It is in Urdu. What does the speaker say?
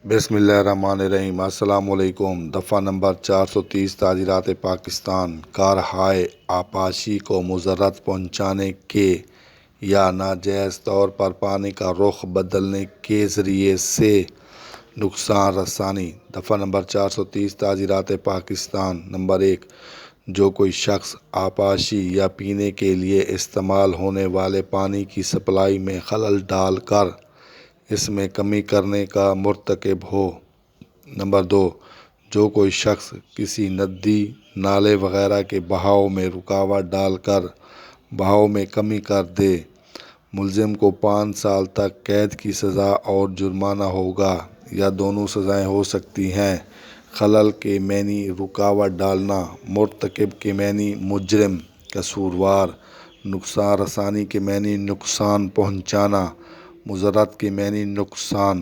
بسم اللہ الرحمن الرحیم۔ السلام علیکم۔ دفعہ نمبر 430 تعزیرات پاکستان کارہائے آبپاشی کو مضرت پہنچانے کے یا ناجائز طور پر پانی کا رخ بدلنے کے ذریعے سے نقصان رسانی۔ دفعہ نمبر 430 تعزیرات پاکستان نمبر 1، جو کوئی شخص آبپاشی یا پینے کے لیے استعمال ہونے والے پانی کی سپلائی میں خلل ڈال کر اس میں کمی کرنے کا مرتکب ہو۔ نمبر 2، جو کوئی شخص کسی ندی، نالے وغیرہ کے بہاؤ میں رکاوٹ ڈال کر بہاؤ میں کمی کر دے، ملزم کو 5 سال تک قید کی سزا اور جرمانہ ہوگا یا دونوں سزائیں ہو سکتی ہیں۔ خلل کے معنی رکاوٹ ڈالنا، مرتکب کے معنی مجرم، قصوروار، نقصان رسانی کے معنی نقصان پہنچانا، مضرت کے معنی نقصان۔